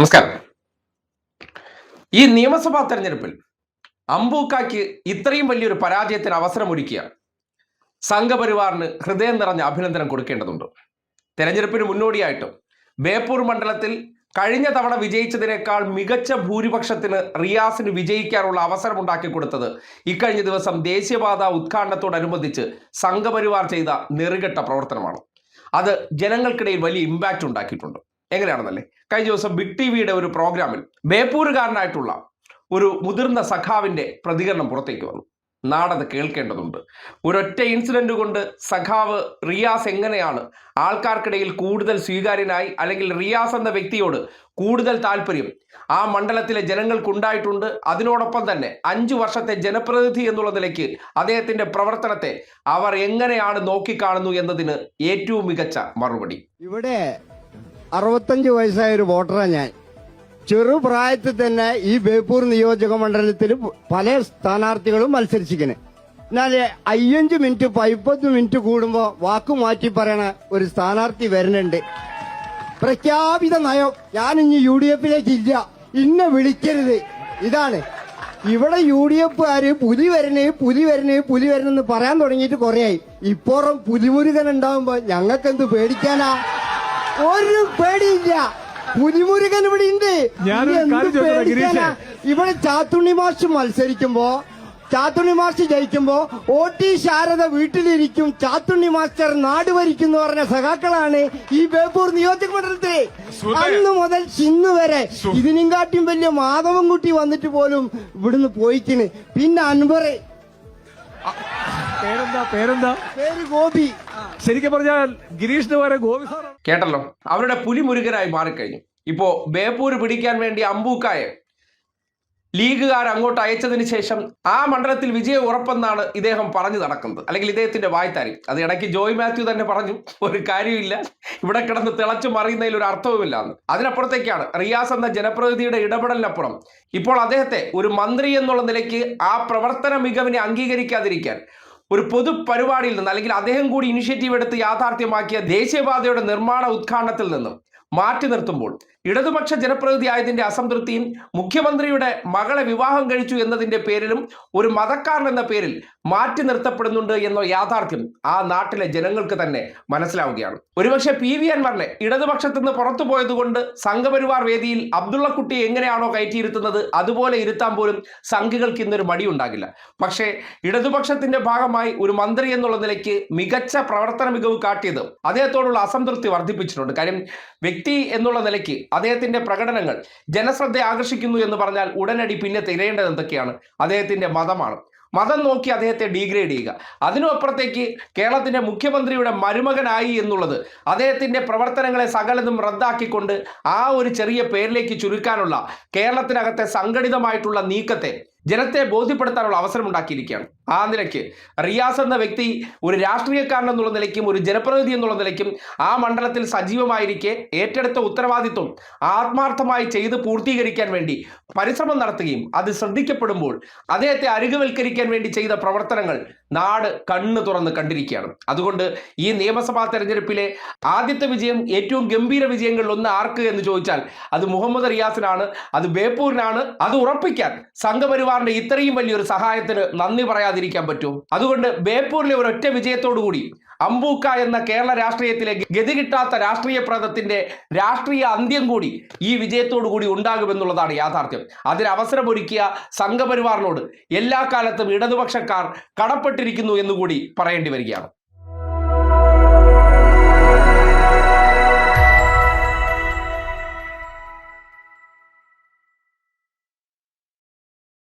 നമസ്കാരം. ഈ നിയമസഭാ തെരഞ്ഞെടുപ്പിൽ അമ്പൂക്കായ്ക്ക് ഇത്രയും വലിയൊരു പരാജയത്തിന് അവസരമൊരുക്കിയ സംഘപരിവാറിന് ഹൃദയം നിറഞ്ഞ അഭിനന്ദനം കൊടുക്കേണ്ടതുണ്ട്. തെരഞ്ഞെടുപ്പിന് മുന്നോടിയായിട്ട് ബേപ്പൂർ മണ്ഡലത്തിൽ കഴിഞ്ഞ തവണ വിജയിച്ചതിനേക്കാൾ മികച്ച ഭൂരിപക്ഷത്തിന് റിയാസിന് വിജയിക്കാനുള്ള അവസരം ഉണ്ടാക്കി കൊടുത്തത് ഇക്കഴിഞ്ഞ ദിവസം ദേശീയപാത ഉദ്ഘാടനത്തോടനുബന്ധിച്ച് സംഘപരിവാർ ചെയ്ത നെറുകെട്ട പ്രവർത്തനമാണ്. അത് ജനങ്ങൾക്കിടയിൽ വലിയ ഇമ്പാക്റ്റ് ഉണ്ടാക്കിയിട്ടുണ്ട്. എങ്ങനെയാണെന്നല്ലേ, കഴിഞ്ഞ ദിവസം ബിഗ് ടിവിയുടെ ഒരു പ്രോഗ്രാമിൽ ബേപ്പൂരുകാരനായിട്ടുള്ള ഒരു മുതിർന്ന സഖാവിന്റെ പ്രതികരണം പുറത്തേക്ക് വന്നു. നാടത് കേൾക്കേണ്ടതുണ്ട്. ഒരൊറ്റ ഇൻസിഡന്റ് കൊണ്ട് സഖാവ് റിയാസ് എങ്ങനെയാണ് ആൾക്കാർക്കിടയിൽ കൂടുതൽ സ്വീകാര്യനായി, അല്ലെങ്കിൽ റിയാസ് എന്ന വ്യക്തിയോട് കൂടുതൽ താല്പര്യം ആ മണ്ഡലത്തിലെ ജനങ്ങൾക്കുണ്ടായിട്ടുണ്ട്. അതിനോടൊപ്പം തന്നെ 5 വർഷത്തെ ജനപ്രതിനിധി എന്നുള്ള നിലയ്ക്ക് അദ്ദേഹത്തിന്റെ പ്രവർത്തനത്തെ അവർ എങ്ങനെയാണ് നോക്കിക്കാണുന്നു എന്നതിന് ഏറ്റവും മികച്ച മറുപടി. ഇവിടെ 65 വയസ്സായ ഒരു വോട്ടറാണ് ഞാൻ. ചെറുപ്രായത്തിൽ തന്നെ ഈ ബേപ്പൂർ നിയോജക മണ്ഡലത്തിൽ പല സ്ഥാനാർത്ഥികളും മത്സരിച്ചിരിക്കുന്നു. എന്നാൽ 5 മിനിറ്റ് 50 മിനിറ്റ് കൂടുമ്പോ വാക്കു മാറ്റി പറയണ ഒരു സ്ഥാനാർത്ഥി വരുന്നുണ്ട്. പ്രഖ്യാപിത നയം, ഞാൻ ഇനി UDF-ലേക്ക് ഇല്ല, ഇന്നെ വിളിക്കരുത്. ഇതാണ് ഇവിടെ UDF-കാര് പുലി വരണേന്ന് പറയാൻ തുടങ്ങിയിട്ട് കുറേയായി. ഇപ്പോഴും പുലിമുരുകൻ ഉണ്ടാവുമ്പോ ഞങ്ങൾക്കെന്ത് പേടിക്കാനാ? ഒരു പേടിയില്ല. പുലിമുരുകൻ ഇവിടെ ഉണ്ട്. ഇവിടെ ചാത്തുണ്ണി മാഷ് മത്സരിക്കുമ്പോ, ചാത്തുണ്ണി മാഷ് ജയിക്കുമ്പോ OT ശാരദ വീട്ടിലിരിക്കും, ചാത്തുണ്ണി മാസ്റ്റർ നാട് ഭരിക്കും എന്ന് പറഞ്ഞ സഖാക്കളാണ് ഈ ബേപ്പൂർ നിയോജക മണ്ഡലത്തിൽ. അന്ന് മുതൽ ഇന്ന് വരെ ഇതിനെക്കാട്ടിയും വലിയ മാധവൻകുട്ടി വന്നിട്ട് പോലും ഇവിടുന്ന് പോയിക്കിന്. പിന്നെ അൻവറ്, പേര് ഗോപി. ശരിക്കും പറഞ്ഞാൽ ഗിരീഷിന് വരെ ഗോപി സാർ കേട്ടല്ലോ, അവരുടെ പുലിമുരുകനായി മാറിക്കഴിഞ്ഞു. ഇപ്പോ ബേപ്പൂര് പിടിക്കാൻ വേണ്ടി അമ്പൂക്കായെ ലീഗുകാർ അങ്ങോട്ട് അയച്ചതിന് ശേഷം ആ മണ്ഡലത്തിൽ വിജയം ഉറപ്പെന്നാണ് ഇദ്ദേഹം പറഞ്ഞു നടക്കുന്നത്, അല്ലെങ്കിൽ ഇദ്ദേഹത്തിന്റെ വായ്ത്താരി. അത് ഇടയ്ക്ക് ജോയ് മാത്യു തന്നെ പറഞ്ഞു, ഒരു കാര്യമില്ല, ഇവിടെ കിടന്ന് തിളച്ചു മറിയുന്നതിൽ ഒരു അർത്ഥവുമില്ല എന്ന്. അതിനപ്പുറത്തേക്കാണ് റിയാസ് എന്ന ജനപ്രതിനിധിയുടെ ഇടപെടലിനപ്പുറം ഇപ്പോൾ അദ്ദേഹത്തെ ഒരു മന്ത്രി എന്നുള്ള നിലയ്ക്ക് ആ പ്രവർത്തന മികവിനെ അംഗീകരിക്കാതിരിക്കാൻ ഒരു പൊതു പരിപാടിയിൽ നിന്ന്, അല്ലെങ്കിൽ അദ്ദേഹം കൂടി ഇനിഷ്യേറ്റീവ് എടുത്ത് യാഥാർത്ഥ്യമാക്കിയ ദേശീയപാതയുടെ നിർമ്മാണ ഉദ്ഘാടനത്തിൽ നിന്നും മാറ്റി നിർത്തുമ്പോൾ ഇടതുപക്ഷ ജനപ്രതിനിധി ആയതിന്റെ അസംതൃപ്തിയും മുഖ്യമന്ത്രിയുടെ മകളെ വിവാഹം കഴിച്ചു എന്നതിന്റെ പേരിലും ഒരു മതക്കാരൻ എന്ന പേരിൽ മാറ്റി നിർത്തപ്പെടുന്നുണ്ട് എന്ന യാഥാർത്ഥ്യം ആ നാട്ടിലെ ജനങ്ങൾക്ക് തന്നെ മനസ്സിലാവുകയാണ്. ഒരുപക്ഷെ PV അൻവറിനെ ഇടതുപക്ഷത്തു നിന്ന് പുറത്തു പോയതുകൊണ്ട് സംഘപരിവാർ വേദിയിൽ അബ്ദുള്ളക്കുട്ടി എങ്ങനെയാണോ കയറ്റിയിരുത്തുന്നത് അതുപോലെ ഇരുത്താൻ പോലും സംഘികൾക്ക് ഇന്നൊരു മടിയുണ്ടാകില്ല. പക്ഷേ ഇടതുപക്ഷത്തിന്റെ ഭാഗമായി ഒരു മന്ത്രി എന്നുള്ള നിലയ്ക്ക് മികച്ച പ്രവർത്തന മികവ് കാട്ടിയത് അദ്ദേഹത്തോടുള്ള അസംതൃപ്തി വർദ്ധിപ്പിച്ചിട്ടുണ്ട്. കാര്യം വ്യക്തി എന്നുള്ള നിലയ്ക്ക് അദ്ദേഹത്തിന്റെ പ്രകടനങ്ങൾ ജനശ്രദ്ധ ആകർഷിക്കുന്നു എന്ന് പറഞ്ഞാൽ ഉടനടി പിന്നെ തിരയേണ്ടത് എന്തൊക്കെയാണ്? അദ്ദേഹത്തിന്റെ മതമാണ്. മതം നോക്കി അദ്ദേഹത്തെ ഡീഗ്രേഡ് ചെയ്യുക. അതിനും അപ്പുറത്തേക്ക് കേരളത്തിന്റെ മുഖ്യമന്ത്രിയുടെ മരുമകനായി എന്നുള്ളത് അദ്ദേഹത്തിന്റെ പ്രവർത്തനങ്ങളെ സകലതും റദ്ദാക്കിക്കൊണ്ട് ആ ഒരു ചെറിയ പേരിലേക്ക് ചുരുക്കാനുള്ള കേരളത്തിനകത്തെ സംഘടിതമായിട്ടുള്ള നീക്കത്തെ ജനത്തെ ബോധ്യപ്പെടുത്താനുള്ള അവസരം ഉണ്ടാക്കിയിരിക്കുകയാണ്. ആ നിലയ്ക്ക് റിയാസ് എന്ന വ്യക്തി ഒരു രാഷ്ട്രീയക്കാരൻ എന്നുള്ള നിലയ്ക്കും ഒരു ജനപ്രതിനിധി എന്നുള്ള നിലയ്ക്കും ആ മണ്ഡലത്തിൽ സജീവമായിരിക്കെ ഏറ്റെടുത്ത ഉത്തരവാദിത്വം ആത്മാർത്ഥമായി ചെയ്ത് പൂർത്തീകരിക്കാൻ വേണ്ടി പരിശ്രമം നടത്തുകയും അത് ശ്രദ്ധിക്കപ്പെടുമ്പോൾ അദ്ദേഹത്തെ അരികുവൽക്കരിക്കാൻ വേണ്ടി ചെയ്ത പ്രവർത്തനങ്ങൾ നാട് കണ്ണു തുറന്ന് കണ്ടിരിക്കുകയാണ്. അതുകൊണ്ട് ഈ നിയമസഭാ തെരഞ്ഞെടുപ്പിലെ ആദ്യത്തെ വിജയം, ഏറ്റവും ഗംഭീര വിജയങ്ങളിൽ ഒന്ന് ആർക്ക് എന്ന് ചോദിച്ചാൽ അത് മുഹമ്മദ് റിയാസിനാണ്, അത് ബേപ്പൂരിനാണ്. അത് ഉറപ്പിക്കാൻ സംഘപരിവാറിന്റെ ഇത്രയും വലിയൊരു സഹായത്തിന് നന്ദി പറയാതിരിക്കാൻ പറ്റും. അതുകൊണ്ട് ബേപ്പൂരിലെ ഒരൊറ്റ വിജയത്തോടുകൂടി അമ്പൂക്ക എന്ന കേരള രാഷ്ട്രീയത്തിലെ ഗതി കിട്ടാത്ത രാഷ്ട്രീയ പ്രേതത്തിന്റെ രാഷ്ട്രീയ അന്ത്യം കൂടി ഈ വിജയത്തോടു കൂടി ഉണ്ടാകുമെന്നുള്ളതാണ് യാഥാർത്ഥ്യം. അതിന് അവസരമൊരുക്കിയ സംഘപരിവാറിനോട് എല്ലാ കാലത്തും ഇടതുപക്ഷക്കാർ കടപ്പെട്ടിരിക്കുന്നു എന്നുകൂടി പറയേണ്ടി വരികയാണ്.